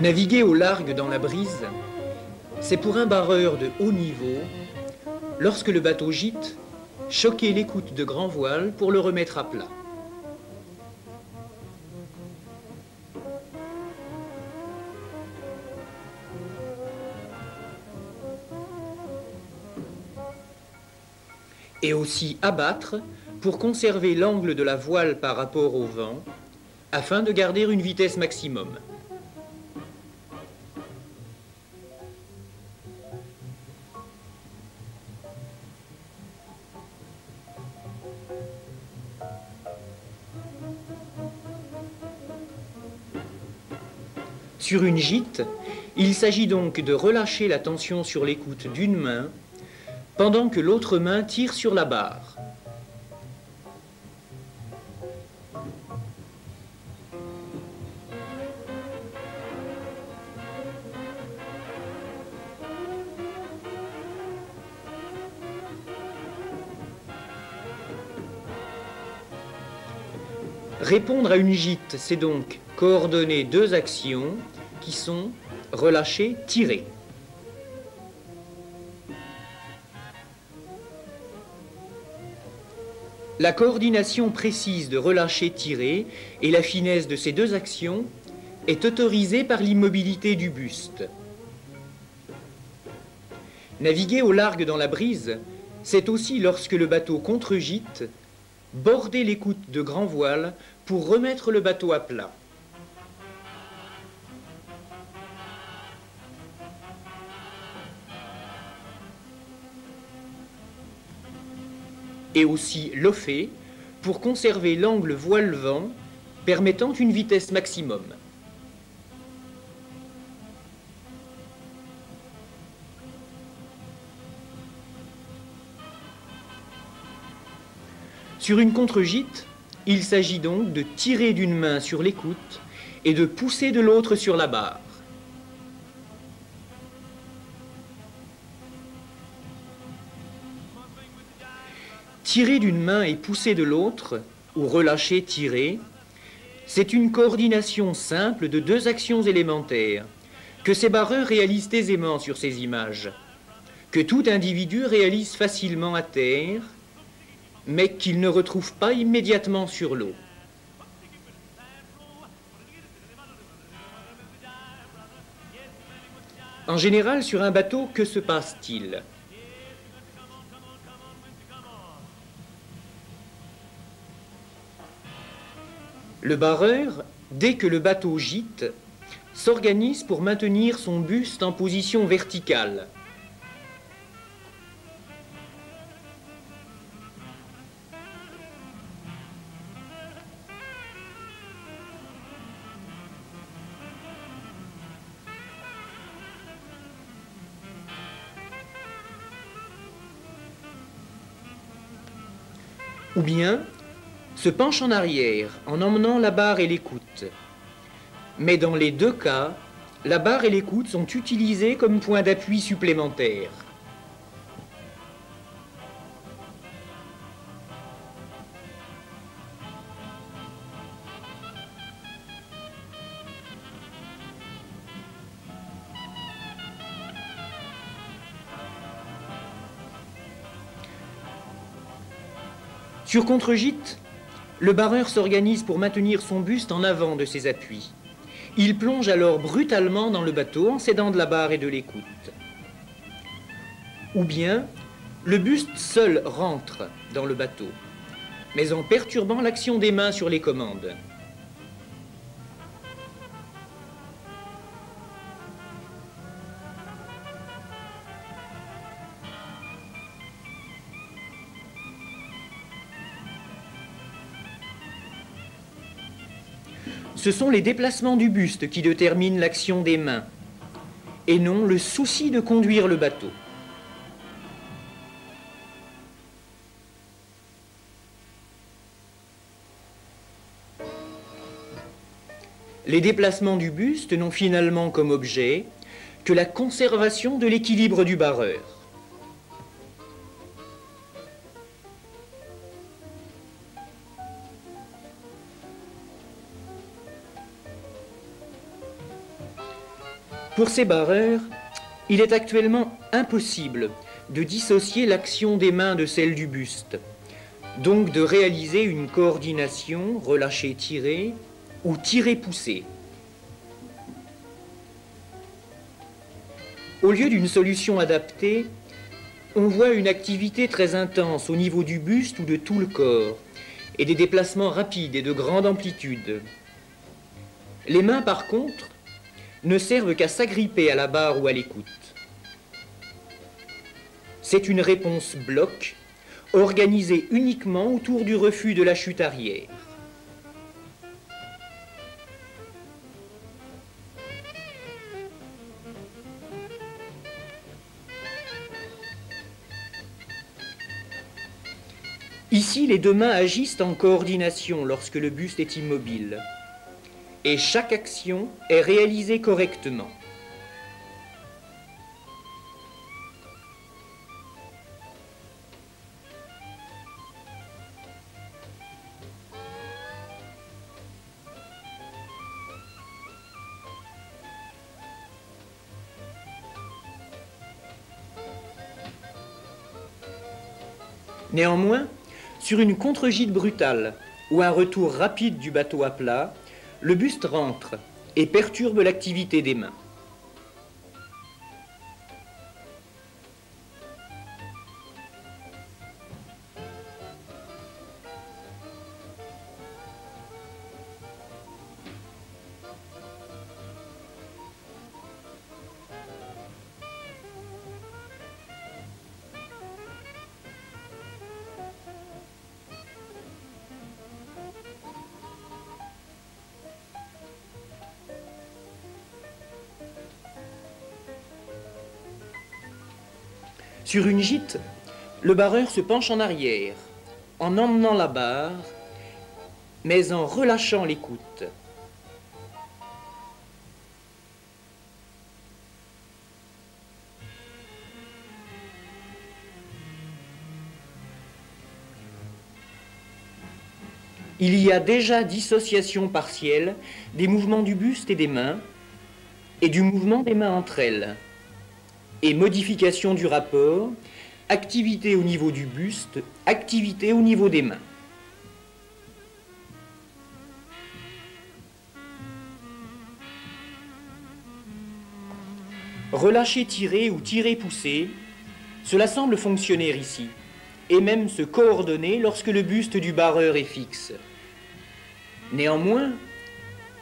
Naviguer au large dans la brise, c'est pour un barreur de haut niveau, lorsque le bateau gîte, choquer l'écoute de grand voile pour le remettre à plat. Et aussi abattre pour conserver l'angle de la voile par rapport au vent, afin de garder une vitesse maximum. Sur une gîte, il s'agit donc de relâcher la tension sur l'écoute d'une main pendant que l'autre main tire sur la barre. Répondre à une gîte, c'est donc coordonner deux actions qui sont relâcher, tirer. La coordination précise de relâcher, tirer et la finesse de ces deux actions est autorisée par l'immobilité du buste. Naviguer au large dans la brise, c'est aussi lorsque le bateau contre-gîte, border l'écoute de grand voile pour remettre le bateau à plat. Et aussi loffer pour conserver l'angle voile-vent permettant une vitesse maximum. Sur une contre-gîte, il s'agit donc de tirer d'une main sur l'écoute et de pousser de l'autre sur la barre. Tirer d'une main et pousser de l'autre, ou relâcher, tirer, c'est une coordination simple de deux actions élémentaires que ces barreurs réalisent aisément sur ces images, que tout individu réalise facilement à terre, mais qu'il ne retrouve pas immédiatement sur l'eau. En général, sur un bateau, que se passe-t-il? Le barreur, dès que le bateau gîte, s'organise pour maintenir son buste en position verticale. Ou bien se penche en arrière en emmenant la barre et l'écoute. Mais dans les deux cas, la barre et l'écoute sont utilisés comme point d'appui supplémentaire. Sur contre-gîte, le barreur s'organise pour maintenir son buste en avant de ses appuis. Il plonge alors brutalement dans le bateau en s'aidant de la barre et de l'écoute. Ou bien, le buste seul rentre dans le bateau, mais en perturbant l'action des mains sur les commandes. Ce sont les déplacements du buste qui déterminent l'action des mains, et non le souci de conduire le bateau. Les déplacements du buste n'ont finalement comme objet que la conservation de l'équilibre du barreur. Pour ces barreurs, il est actuellement impossible de dissocier l'action des mains de celle du buste, donc de réaliser une coordination relâcher-tirer ou tirer-pousser. Au lieu d'une solution adaptée, on voit une activité très intense au niveau du buste ou de tout le corps, et des déplacements rapides et de grande amplitude. Les mains, par contre, ne servent qu'à s'agripper à la barre ou à l'écoute. C'est une réponse bloc, organisée uniquement autour du refus de la chute arrière. Ici, les deux mains agissent en coordination lorsque le buste est immobile. Et chaque action est réalisée correctement. Néanmoins, sur une contre-gîte brutale ou un retour rapide du bateau à plat, le buste rentre et perturbe l'activité des mains. Sur une gîte, le barreur se penche en arrière, en emmenant la barre, mais en relâchant l'écoute. Il y a déjà dissociation partielle des mouvements du buste et des mains, et du mouvement des mains entre elles, et modification du rapport, activité au niveau du buste, activité au niveau des mains. Relâcher, tirer ou tirer, pousser, cela semble fonctionner ici, et même se coordonner lorsque le buste du barreur est fixe. Néanmoins,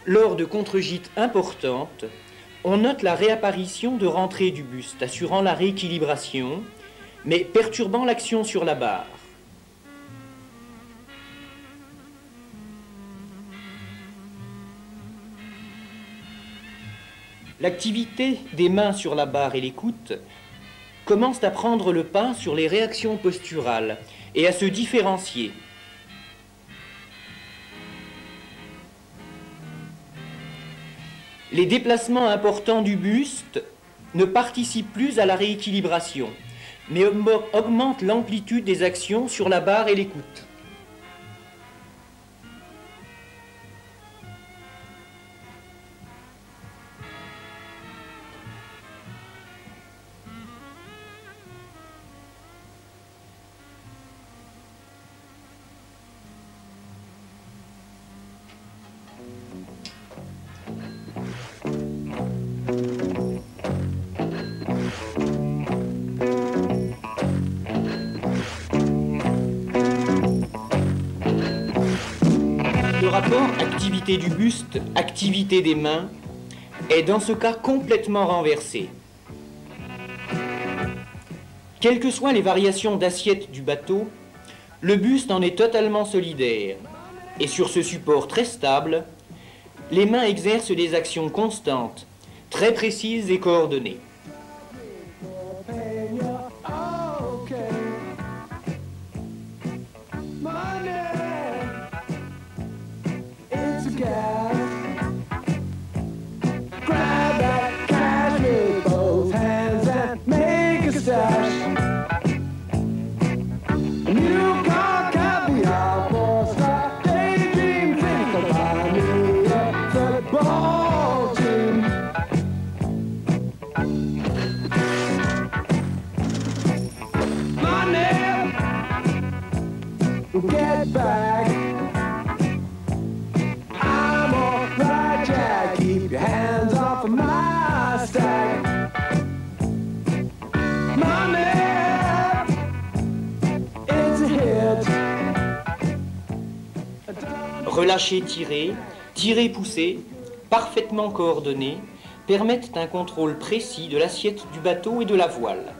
lors de contre-gîtes importantes, on note la réapparition de rentrées du buste, assurant la rééquilibration, mais perturbant l'action sur la barre. L'activité des mains sur la barre et l'écoute commence à prendre le pas sur les réactions posturales et à se différencier. Les déplacements importants du buste ne participent plus à la rééquilibration, mais augmentent l'amplitude des actions sur la barre et l'écoute. Le rapport activité du buste, activité des mains est dans ce cas complètement renversé. Quelles que soient les variations d'assiette du bateau, le buste en est totalement solidaire. Et sur ce support très stable, les mains exercent des actions constantes, très précises et coordonnées. Get back. I'm all right, Jack. Keep your hands off of my stack. Money, it's a hit. Relâcher, tirer, tirer, pousser, parfaitement coordonnés, permettent un contrôle précis de l'assiette du bateau et de la voile.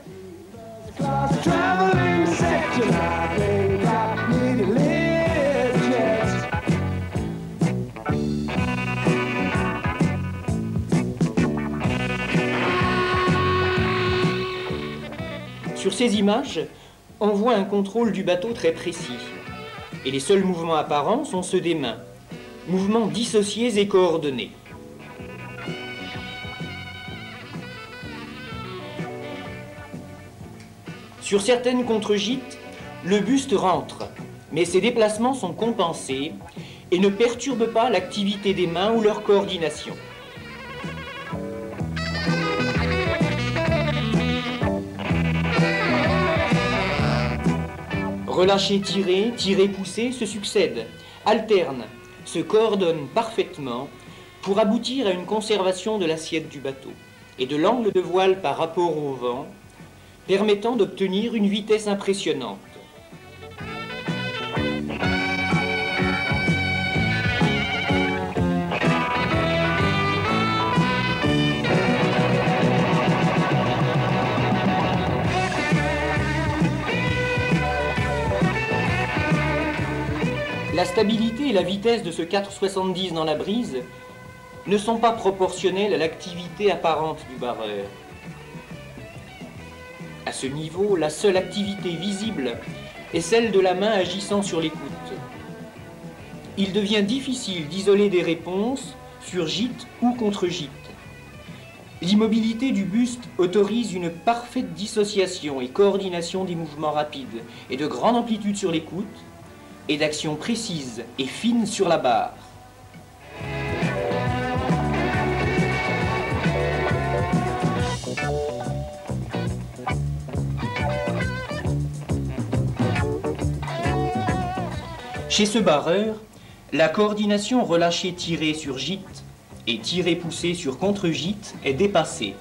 Traveling section, I think I need a lift jet. Sur ces images, on voit un contrôle du bateau très précis. Et les seuls mouvements apparents sont ceux des mains, mouvements dissociés et coordonnés. Sur certaines contre-gîtes, le buste rentre, mais ses déplacements sont compensés et ne perturbent pas l'activité des mains ou leur coordination. Relâcher, tirer, tirer, pousser se succèdent, alternent, se coordonnent parfaitement pour aboutir à une conservation de l'assiette du bateau et de l'angle de voile par rapport au vent, permettant d'obtenir une vitesse impressionnante. La stabilité et la vitesse de ce 4,70 dans la brise ne sont pas proportionnelles à l'activité apparente du barreur. À ce niveau, la seule activité visible est celle de la main agissant sur l'écoute. Il devient difficile d'isoler des réponses sur gîte ou contre gîte. L'immobilité du buste autorise une parfaite dissociation et coordination des mouvements rapides et de grande amplitude sur l'écoute et d'action précise et fine sur la barre. Chez ce barreur, la coordination relâcher-tirer sur gîte et tirer-pousser sur contre-gîte est dépassée.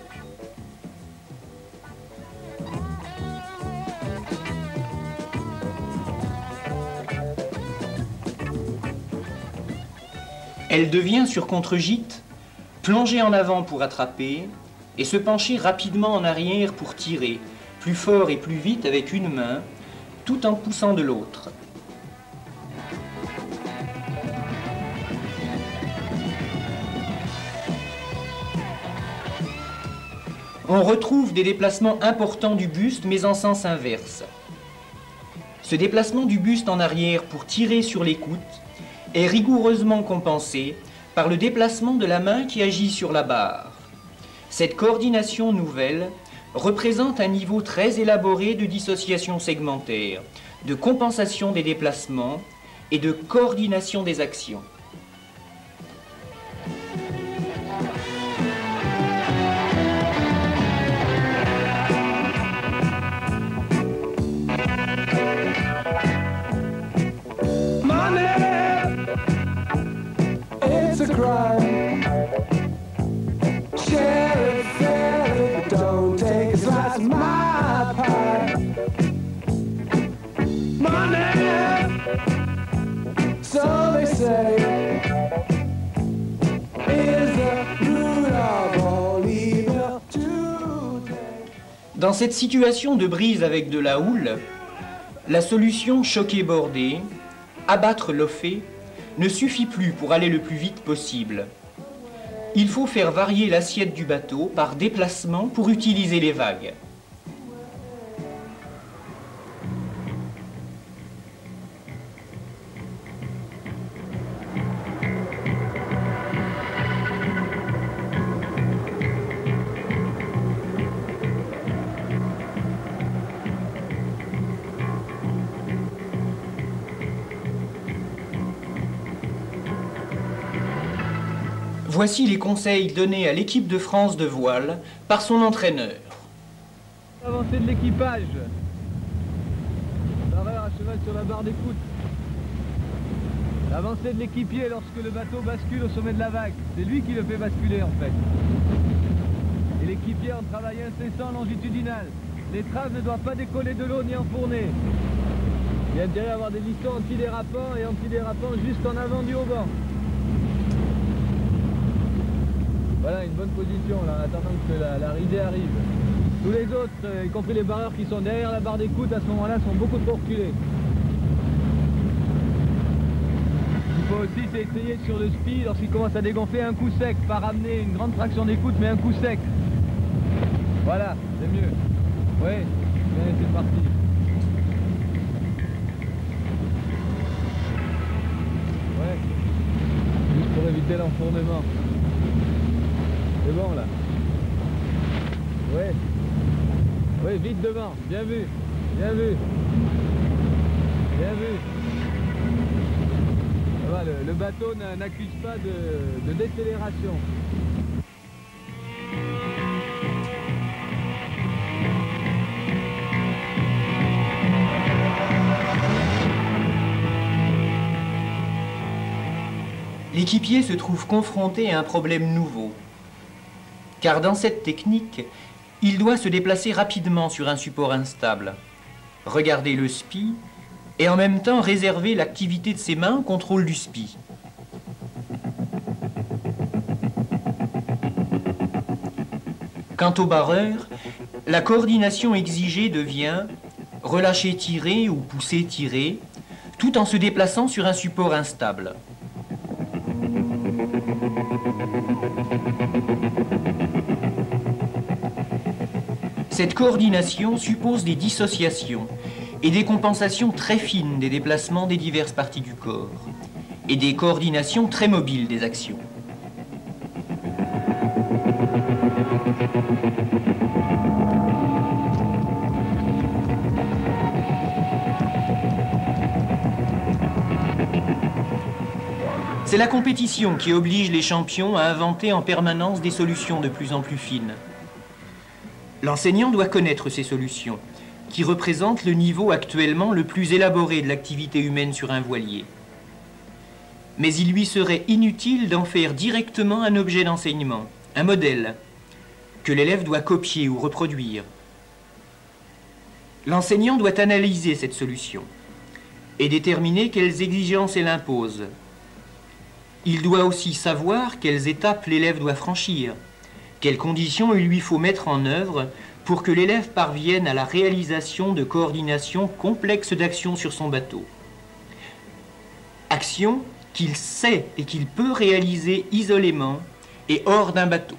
Elle devient sur contre-gîte, plonger en avant pour attraper et se pencher rapidement en arrière pour tirer, plus fort et plus vite avec une main, tout en poussant de l'autre. On retrouve des déplacements importants du buste, mais en sens inverse. Ce déplacement du buste en arrière pour tirer sur l'écoute est rigoureusement compensé par le déplacement de la main qui agit sur la barre. Cette coordination nouvelle représente un niveau très élaboré de dissociation segmentaire, de compensation des déplacements et de coordination des actions. It's a crime. Share it, fair it, don't take a slice of my pie. Money, so they say, is the root of all evil today. Dans cette situation de brise avec de la houle, la solution choquer-border, abattre l'offet, ne suffit plus pour aller le plus vite possible. Il faut faire varier l'assiette du bateau par déplacement pour utiliser les vagues. Voici les conseils donnés à l'équipe de France de voile par son entraîneur. Avancée de l'équipage. Barreur à cheval sur la barre d'écoute. L'avancée de l'équipier lorsque le bateau bascule au sommet de la vague. C'est lui qui le fait basculer en fait. Et l'équipier en travail incessant longitudinal. L'étrave ne doit pas décoller de l'eau ni enfourner. Il y a intérêt à avoir des listons antidérapants et antidérapants juste en avant du haut-bord. Voilà une bonne position là, en attendant que la ridée arrive. Tous les autres, y compris les barreurs qui sont derrière la barre d'écoute à ce moment-là, sont beaucoup trop reculés. Il faut aussi essayer sur le spi, lorsqu'il commence à dégonfler, un coup sec, pas ramener une grande traction d'écoute, mais un coup sec. Voilà, c'est mieux. Oui, c'est parti. Ouais, juste pour éviter l'enfournement. C'est bon là. Ouais. Ouais, vite devant. Bien vu. Bien vu. Bien vu. Ça va, le bateau n'accuse pas de décélération. L'équipier se trouve confronté à un problème nouveau. Car dans cette technique, il doit se déplacer rapidement sur un support instable, regarder le spi et en même temps réserver l'activité de ses mains au contrôle du spi. Quant au barreur, la coordination exigée devient relâcher-tirer ou pousser-tirer, tout en se déplaçant sur un support instable. Cette coordination suppose des dissociations et des compensations très fines des déplacements des diverses parties du corps et des coordinations très mobiles des actions. C'est la compétition qui oblige les champions à inventer en permanence des solutions de plus en plus fines. L'enseignant doit connaître ces solutions, qui représentent le niveau actuellement le plus élaboré de l'activité humaine sur un voilier. Mais il lui serait inutile d'en faire directement un objet d'enseignement, un modèle, que l'élève doit copier ou reproduire. L'enseignant doit analyser cette solution et déterminer quelles exigences elle impose. Il doit aussi savoir quelles étapes l'élève doit franchir, quelles conditions il lui faut mettre en œuvre pour que l'élève parvienne à la réalisation de coordination complexe d'actions sur son bateau. Actions qu'il sait et qu'il peut réaliser isolément et hors d'un bateau.